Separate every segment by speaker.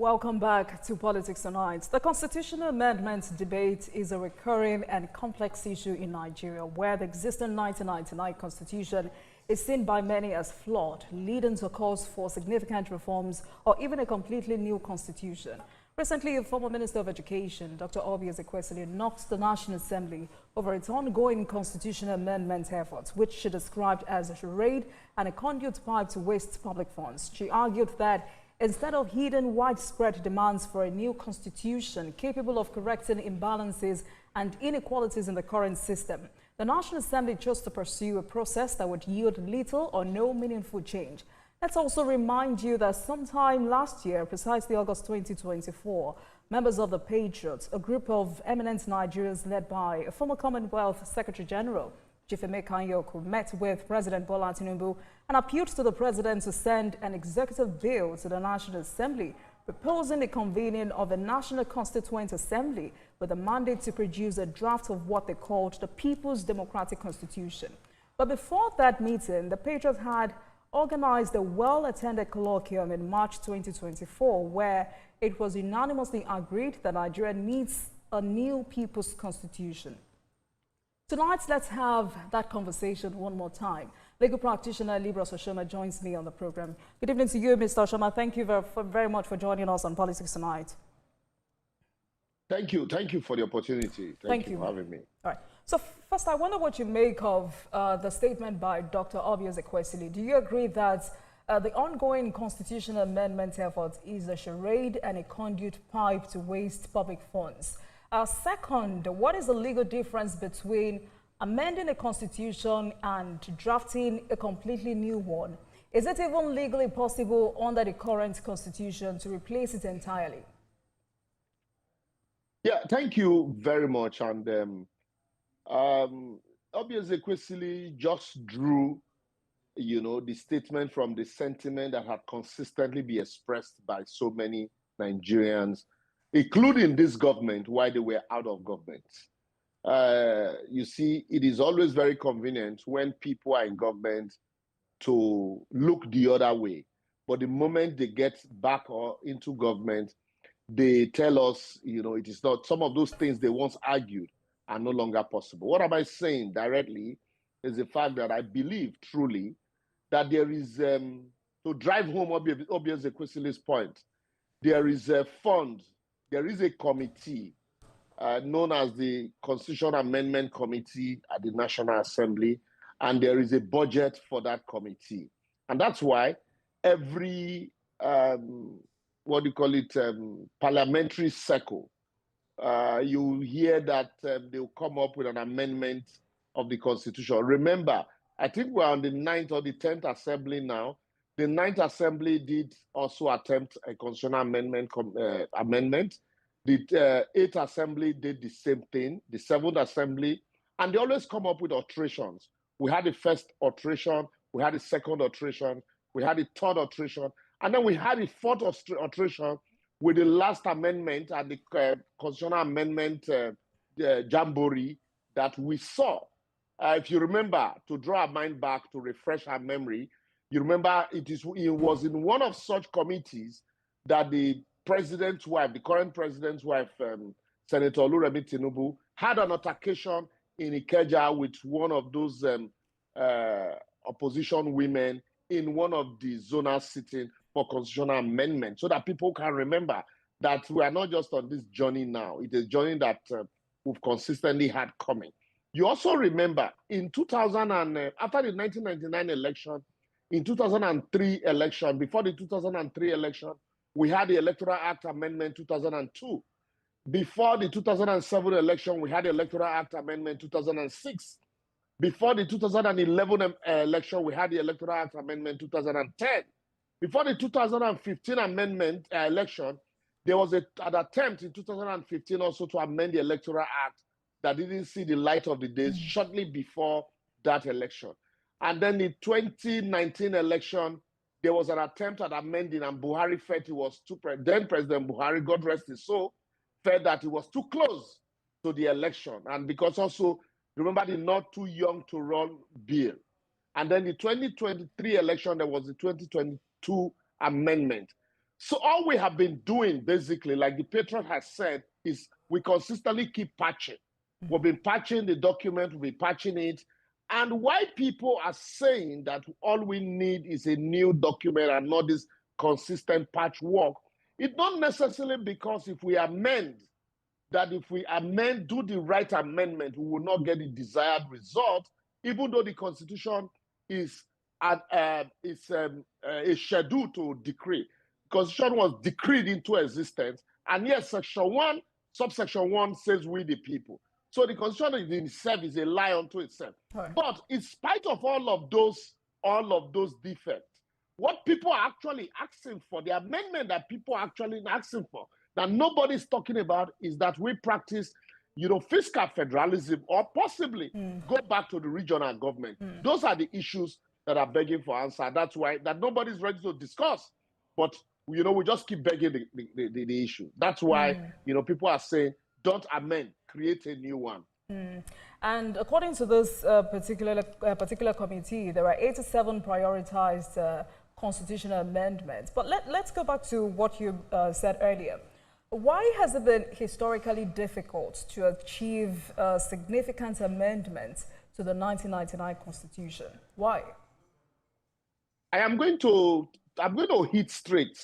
Speaker 1: Welcome back to Politics Tonight. The constitutional amendment debate is a recurring and complex issue in Nigeria, where the existing 1999 constitution is seen by many as flawed, leading to calls for significant reforms or even a completely new constitution. Recently, a former Minister of Education, Dr. Obi Ezekwesili, knocked the National Assembly over its ongoing constitutional amendment efforts, which she described as a charade and a conduit pipe to waste public funds. She argued that instead of heeding widespread demands for a new constitution capable of correcting imbalances and inequalities in the current system, the National Assembly chose to pursue a process that would yield little or no meaningful change. Let's also remind you that sometime last year, precisely August 2024, members of the Patriots, a group of eminent Nigerians led by a former Commonwealth Secretary General, Chief Emeka Anyaoku, met with President Bola Tinubu and appealed to the president to send an executive bill to the National Assembly, proposing the convening of a National Constituent Assembly with a mandate to produce a draft of what they called the People's Democratic Constitution. But before that meeting, the Patriots had organized a well-attended colloquium in March 2024, where it was unanimously agreed that Nigeria needs a new People's Constitution. Tonight, let's have that conversation one more time. Legal practitioner Liborous Oshoma joins me on the program. Good evening to you, Mr. Oshoma. Thank you very much for joining us on Politics Tonight.
Speaker 2: Thank you. Thank you for the opportunity. Thank you for having me.
Speaker 1: All right. So first, I wonder what you make of the statement by Dr. Obi Ezekwesili. Do you agree that the ongoing constitutional amendment effort is a charade and a conduit pipe to waste public funds? Second, what is the legal difference between amending a constitution and drafting a completely new one? Is it even legally possible under the current constitution to replace it entirely?
Speaker 2: Yeah, thank you very much. And Obi Ezekwesili just drew, the statement from the sentiment that had consistently been expressed by so many Nigerians, including this government, while they were out of government. You see, it is always very convenient when people are in government to look the other way. But the moment they get back or into government, they tell us, it is not, some of those things they once argued are no longer possible. What am I saying directly is the fact that I believe truly that there is, to drive home Obi Ezekwesili's point, there is a fund, there is a committee known as the Constitutional Amendment Committee at the National Assembly, and there is a budget for that committee. And that's why every, parliamentary cycle, you hear that they'll come up with an amendment of the Constitution. Remember, I think we're on the 9th or the 10th Assembly now. The 9th Assembly did also attempt a constitutional amendment. The 8th Assembly did the same thing, the 7th Assembly, and they always come up with alterations. We had the first alteration, we had the second alteration, we had the third alteration, and then we had the fourth alteration with the last amendment and the constitutional amendment jamboree that we saw. If you remember, to draw our mind back, to refresh our memory, you remember it was in one of such committees that the president's wife, the current president's wife, Senator Oluremi Tinubu, had an altercation in Ikeja with one of those opposition women in one of the zonal sitting for constitutional amendment, so that people can remember that we are not just on this journey now. It is a journey that we've consistently had coming. You also remember in 2000 and after the 1999 election, in 2003 election, before the 2003 election, we had the Electoral Act Amendment 2002. Before the 2007 election, we had the Electoral Act Amendment 2006. Before the 2011 election, we had the Electoral Act Amendment 2010. Before the 2015 amendment election, there was an attempt in 2015 also to amend the Electoral Act that didn't see the light of the day shortly before that election. And then the 2019 election, there was an attempt at amending, and Buhari felt it was too, then President Buhari, God rest his soul, felt that it was too close to the election. And because also, remember the not too young to run bill. And then the 2023 election, there was the 2022 amendment. So all we have been doing, basically, like the Patriot has said, is we consistently keep patching. We've been patching the document, we've been patching it. And why people are saying that all we need is a new document and not this consistent patchwork, it's not necessarily because if we amend, do the right amendment, we will not get the desired result, even though the Constitution is a schedule to decree. Constitution was decreed into existence, and yes, Section 1, subsection 1 says we the people. So the Constitution in itself is a lie unto itself. Right. But in spite of all of those defects, what people are actually asking for, the amendment that people are actually asking for, that nobody's talking about, is that we practice, fiscal federalism, or possibly go back to the regional government. Those are the issues that are begging for answer. That's why that nobody's ready to discuss. But we just keep begging the issue. That's why people are saying, don't amend, create a new one.
Speaker 1: And according to this particular committee, there are 87 prioritized constitutional amendments. But let's go back to what you said earlier. Why has it been historically difficult to achieve significant amendments to the 1999 Constitution? Why?
Speaker 2: I'm going to hit straight.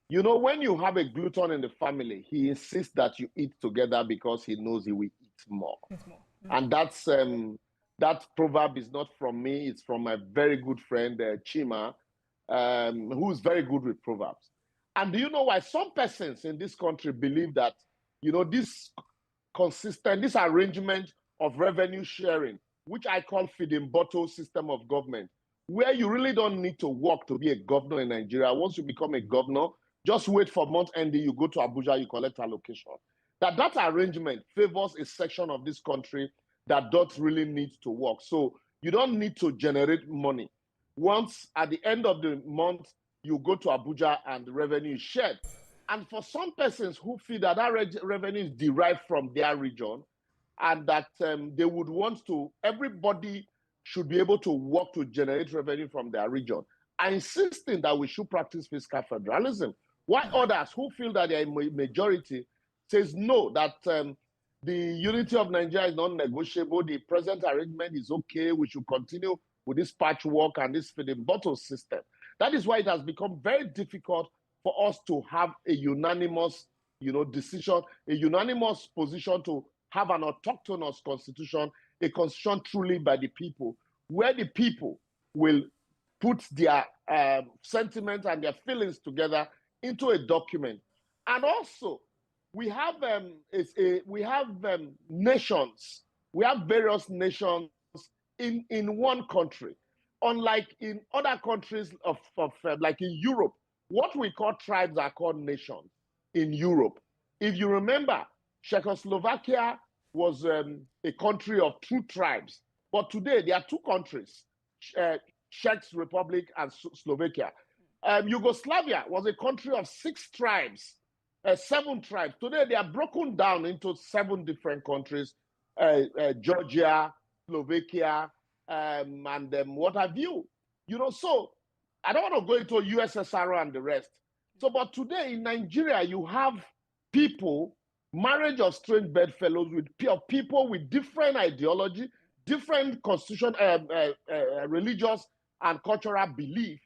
Speaker 2: When you have a glutton in the family, he insists that you eat together because he knows he will eat more. And that proverb is not from me. It's from my very good friend, Chima, who is very good with proverbs. And do you know why some persons in this country believe that, this arrangement of revenue sharing, which I call feeding bottle system of government, where you really don't need to work to be a governor in Nigeria. Once you become a governor, just wait for month ending, you go to Abuja, you collect allocation. That arrangement favors a section of this country that don't really need to work. So you don't need to generate money. Once at the end of the month, you go to Abuja and the revenue is shared. And for some persons who feel that revenue is derived from their region, and that they would want to, everybody should be able to work to generate revenue from their region, are insisting that we should practice fiscal federalism. While others who feel that they are a majority says no, that the unity of Nigeria is non-negotiable, the present arrangement is okay, we should continue with this patchwork and this feeding bottle system. That is why it has become very difficult for us to have a unanimous, decision, a unanimous position to have an autochthonous constitution, a constitution truly by the people, where the people will put their sentiments and their feelings together into a document. And also, we have nations, we have various nations in one country. Unlike in other countries like in Europe, what we call tribes are called nations in Europe. If you remember, Czechoslovakia was a country of 2 tribes, but today there are 2 countries, Czech Republic and Slovakia. Yugoslavia was a country of 6 tribes, 7 tribes. Today they are broken down into 7 different countries, Georgia, Slovakia, and what have you. So I don't want to go into USSR and the rest. So, but today in Nigeria, you have people, marriage of strange bedfellows with people with different ideology, different constitution, religious and cultural belief,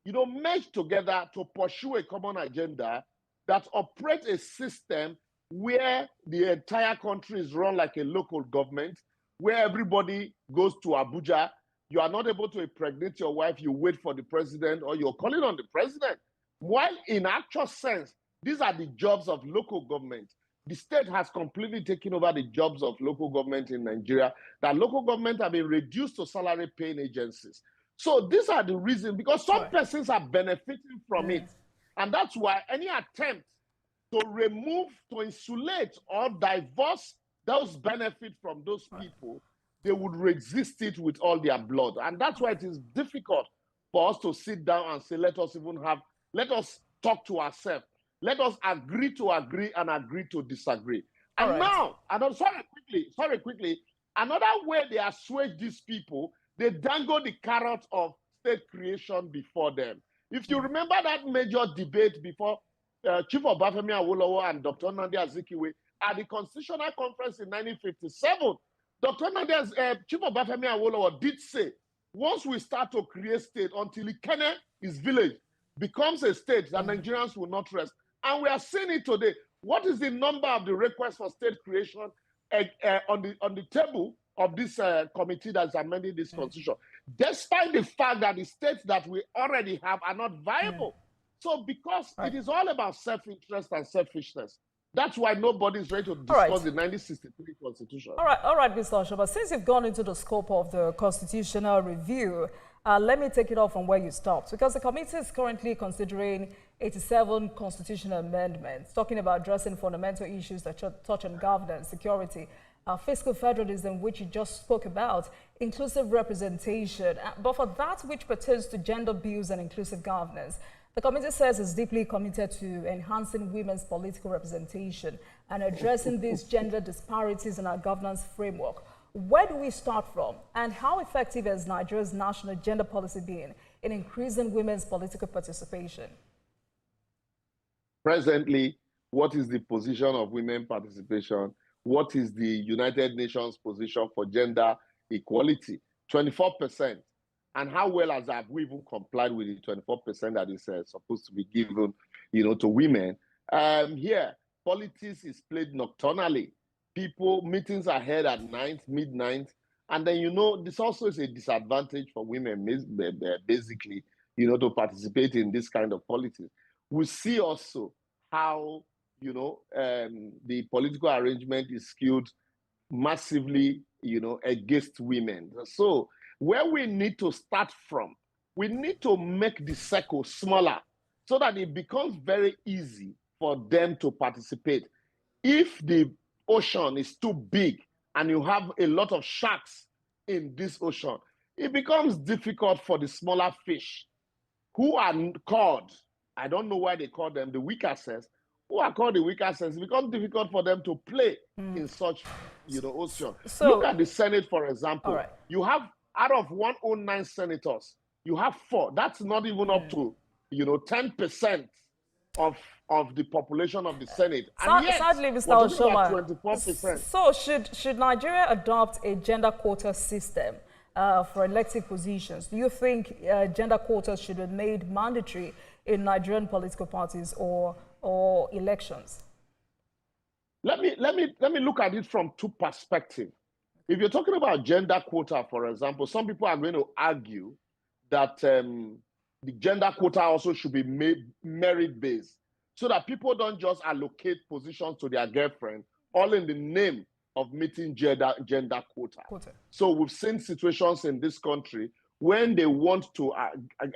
Speaker 2: merge together to pursue a common agenda that operates a system where the entire country is run like a local government, where everybody goes to Abuja. You are not able to impregnate your wife, you wait for the president, or you're calling on the president. While in actual sense, these are the jobs of local government. The state has completely taken over the jobs of local government in Nigeria, that local government have been reduced to salary paying agencies. So these are the reasons, because some persons are benefiting from it. And that's why any attempt to remove, to insulate or divorce those benefits from those people, they would resist it with all their blood. And that's why it is difficult for us to sit down and say, let us talk to ourselves. Let us agree to agree and agree to disagree. And now, and I'm sorry quickly, another way they assuage these people, they dangle the carrot of state creation before them. If you remember that major debate before Chief Obafemi Awolowo and Dr. Nnamdi Azikiwe at the Constitutional Conference in 1957, Chief Obafemi Awolowo did say, once we start to create state, until Ikenne, his village, becomes a state, that Nigerians will not rest. And we are seeing it today. What is the number of the requests for state creation on the table of this committee that's amending this constitution, despite the fact that the states that we already have are not viable? So because it is all about self-interest and selfishness, that's why nobody is ready to discuss the 1963 constitution.
Speaker 1: All right, Mr. Oshoma, since you've gone into the scope of the constitutional review, let me take it off from where you stopped, because the committee is currently considering 87 constitutional amendments, talking about addressing fundamental issues that touch on governance, security, fiscal federalism, which you just spoke about, inclusive representation. But for that which pertains to gender views and inclusive governance, the committee says it's deeply committed to enhancing women's political representation and addressing these gender disparities in our governance framework. Where do we start from, and how effective has Nigeria's national gender policy been in increasing women's political participation?
Speaker 2: Presently, what is the position of women participation? What is the United Nations position for gender equality? 24%. And how well have we even complied with the 24% that is supposed to be given, to women? Here, politics is played nocturnally. Meetings are held at midnight. And then, this also is a disadvantage for women, basically, to participate in this kind of politics. We see also how, the political arrangement is skewed massively, against women. So where we need to start from, we need to make the circle smaller so that it becomes very easy for them to participate. If the ocean is too big and you have a lot of sharks in this ocean, it becomes difficult for the smaller fish who are called, I don't know why they call them the weaker sex, who are called the weaker sex. It becomes difficult for them to play in such, ocean. So, look at the Senate, for example. You have, out of 109 senators, you have 4. That's not even up to, 10% of the population of the Senate. And yet,
Speaker 1: sadly, Mr. Oshoma,
Speaker 2: 24%.
Speaker 1: So should Nigeria adopt a gender quota system for elective positions? Do you think gender quotas should be made mandatory in Nigerian political parties or elections?
Speaker 2: Let me look at it from 2 perspectives. If you're talking about gender quota, for example, some people are going to argue that the gender quota also should be merit-based, so that people don't just allocate positions to their girlfriend, all in the name of meeting gender quota. So we've seen situations in this country when they want to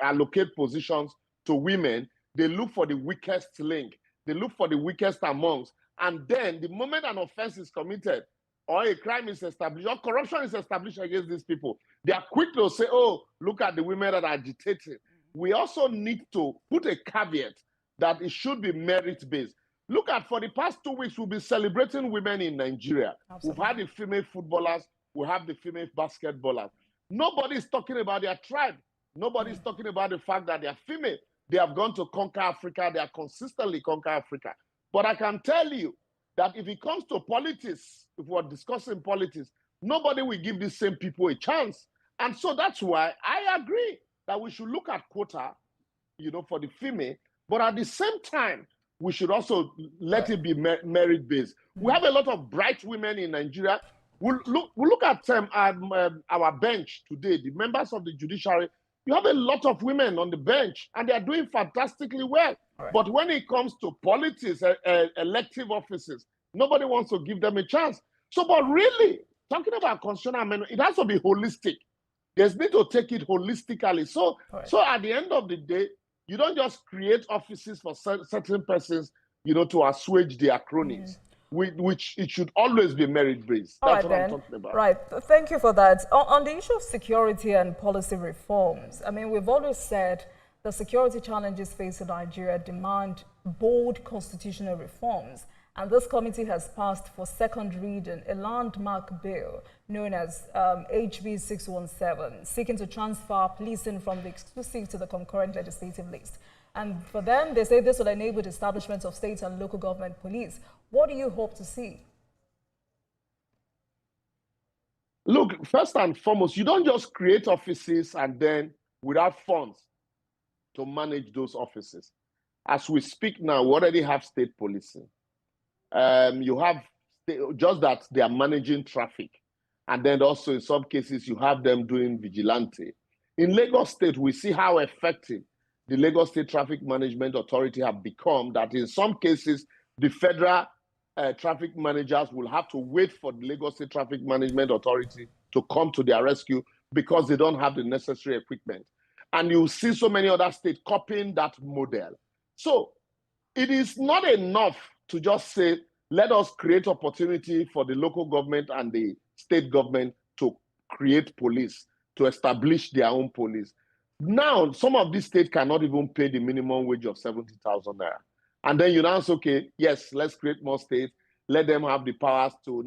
Speaker 2: allocate positions to women, they look for the weakest link, they look for the weakest amongst, and then the moment an offense is committed, or a crime is established, or corruption is established against these people, they are quick to say, oh, look at the women that are agitating. We also need to put a caveat that it should be merit-based. Look at, for the past 2 weeks, we'll be celebrating women in Nigeria. Absolutely. We've had the female footballers, we have the female basketballers. Nobody's talking about their tribe. Nobody's talking about the fact that they are female. They have gone to conquer Africa. They are consistently conquer Africa. But I can tell you that if it comes to politics, if we're discussing politics, nobody will give these same people a chance. And so that's why I agree that we should look at quota, for the female, but at the same time, we should also let it be merit-based. We have a lot of bright women in Nigeria. We'll look at our bench today, the members of the judiciary. You have a lot of women on the bench, and they are doing fantastically well. But when it comes to politics, elective offices, nobody wants to give them a chance. So, but really, talking about constitutional amendment, it has to be holistic. There's need to take it holistically. So at the end of the day, you don't just create offices for certain persons, to assuage their cronies, which it should always be merit-based. That's what I'm talking about.
Speaker 1: Right. Thank you for that. On the issue of security and policy reforms, I mean, we've always said the security challenges facing Nigeria demand bold constitutional reforms And this committee has passed for second reading a landmark bill known as HB 617, seeking to transfer policing from the exclusive to the concurrent legislative list. And for them, they say this will enable the establishment of state and local government police. What do you hope to see?
Speaker 2: Look, first and foremost, you don't just create offices and then without funds to manage those offices. As we speak now, we already have state policing. You have just that they are managing traffic. And then also in some cases, you have them doing vigilante. In Lagos State, we see how effective the Lagos State Traffic Management Authority have become, that in some cases, the federal traffic managers will have to wait for the Lagos State Traffic Management Authority to come to their rescue because they don't have the necessary equipment. And you see so many other states copying that model. So it is not enough to just say, let us create opportunity for the local government and the state government to create police, to establish their own police. Now, some of these states cannot even pay the minimum wage of 70,000 naira. And then you now say, okay, yes, let's create more states. Let them have the powers to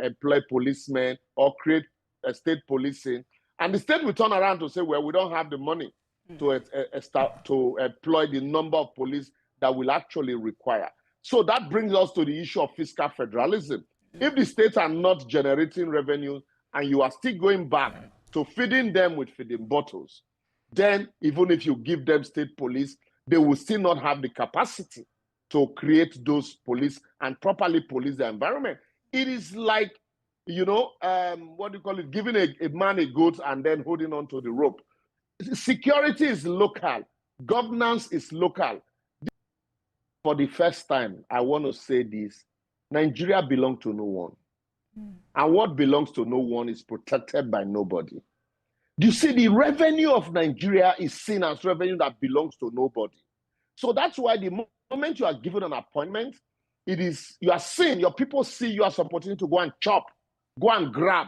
Speaker 2: employ policemen or create a state policing. And the state will turn around to say, well, we don't have the money to employ the number of police that will actually require. So that brings us to the issue of fiscal federalism. If the states are not generating revenue and you are still going back to feeding them with feeding bottles, then even if you give them state police, they will still not have the capacity to create those police and properly police the environment. It is like, giving a man a goat and then holding on to the rope. Security is local. Governance is local. For the first time, I want to say this. Nigeria belongs to no one. And what belongs to no one is protected by nobody. You see, the revenue of Nigeria is seen as revenue that belongs to nobody. So that's why the moment you are given an appointment, your people see you as an opportunity to go and chop, go and grab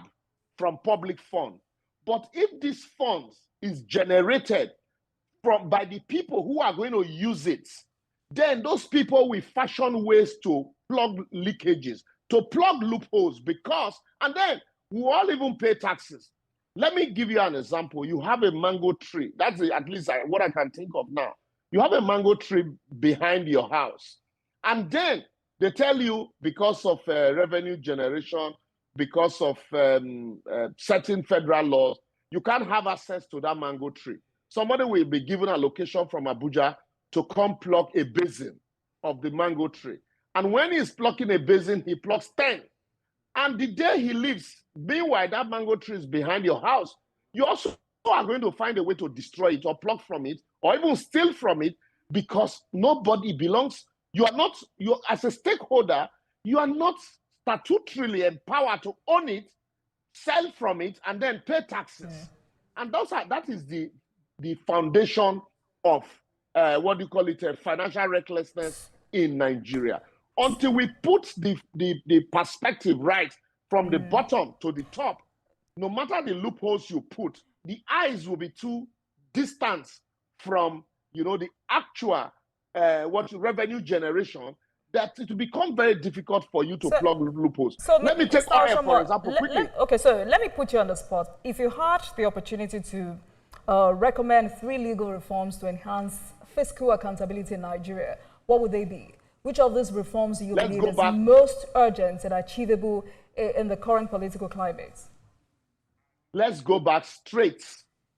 Speaker 2: from public funds. But if these funds is generated by the people who are going to use it, then those people will fashion ways to plug leakages, to plug loopholes, and then we all even pay taxes. Let me give you an example. You have a mango tree. That's at least what I can think of now. You have a mango tree behind your house. And then they tell you because of revenue generation, because of certain federal laws, you can't have access to that mango tree. Somebody will be given a location from Abuja to come pluck a basin of the mango tree. And when he's plucking a basin, he plucks 10. And the day he leaves, meanwhile, that mango tree is behind your house, you also are going to find a way to destroy it or pluck from it or even steal from it because nobody belongs. As a stakeholder, you are not statutorily empowered to own it, sell from it, and then pay taxes. And that is the foundation of financial recklessness in Nigeria. Until we put the perspective right from the bottom to the top, no matter the loopholes you put, the eyes will be too distant from the actual revenue generation, that it will become very difficult for you to plug loopholes.
Speaker 1: So
Speaker 2: let me take oil, for example, quickly.
Speaker 1: So let me put you on the spot. If you had the opportunity to recommend 3 legal reforms to enhance fiscal accountability in Nigeria, what would they be? Which of these reforms do you believe is most urgent and achievable in the current political climate?
Speaker 2: Let's go back straight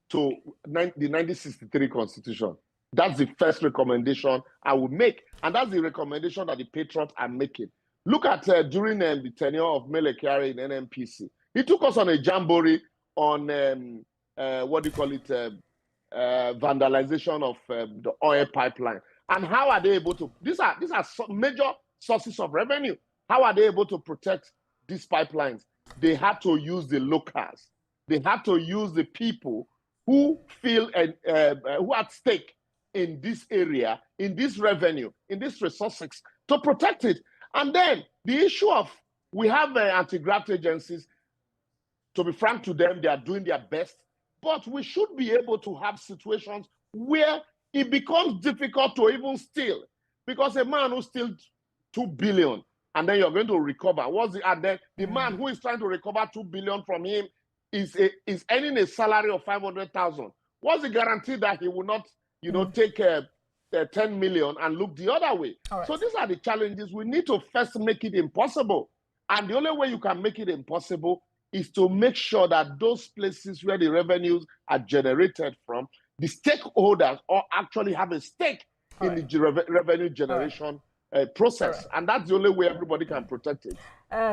Speaker 2: to the 1963 Constitution. That's the first recommendation I would make. And that's the recommendation that the Patriots are making. Look at during the tenure of Mele Kyari in NNPC. He took us on a jamboree on, vandalization of the oil pipeline. And how are they able to, these are major sources of revenue. How are they able to protect these pipelines? They had to use the locals. They had to use the people who feel who are at stake in this area, in this revenue, in these resources to protect it. And then the issue of, we have anti-graft agencies. To be frank to them, they are doing their best, but we should be able to have situations where it becomes difficult to even steal. Because a man who steals 2 billion and then you're going to recover, and then the man who is trying to recover 2 billion from him is earning a salary of 500,000. What's the guarantee that he will not, take 10 million and look the other way?
Speaker 1: Right.
Speaker 2: So these are the challenges. We need to first make it impossible. And the only way you can make it impossible is to make sure that those places where the revenues are generated from, the stakeholders all actually have a stake in the revenue generation process. And that's the only way everybody can protect it.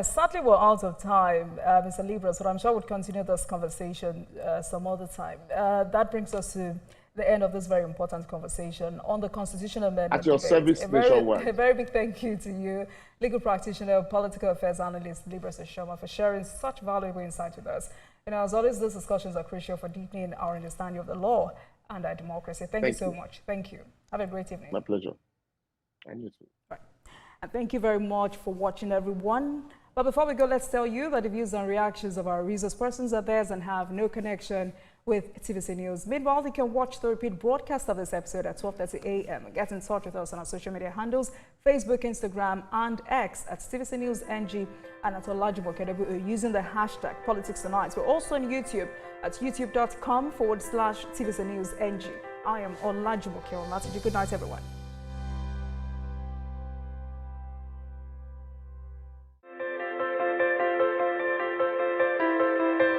Speaker 1: Sadly, we're out of time, Mr. Liborous, but I'm sure we'll continue this conversation some other time. That brings us to the end of this very important conversation on the constitutional amendment.
Speaker 2: At your service,
Speaker 1: a very big thank you to you, legal practitioner, political affairs analyst, Liborous Oshoma, for sharing such valuable insight with us. As always, these discussions are crucial for deepening our understanding of the law and our democracy. Thank you so much. Thank you. Have a great evening.
Speaker 2: My pleasure. And you too.
Speaker 1: Right. And thank you very much for watching, everyone. But before we go, let's tell you that the views and reactions of our resource persons are theirs and have no connection with TVC News. Meanwhile, you can watch the repeat broadcast of this episode at 12:30 a.m. Get in touch with us on our social media handles, Facebook, Instagram, and X at TVC News NG and at Olajumo Kedebu using the hashtag Politics Tonight. We're also on YouTube at youtube.com/TVC News NG. I am Olajumo Kedebu. Good night, everyone.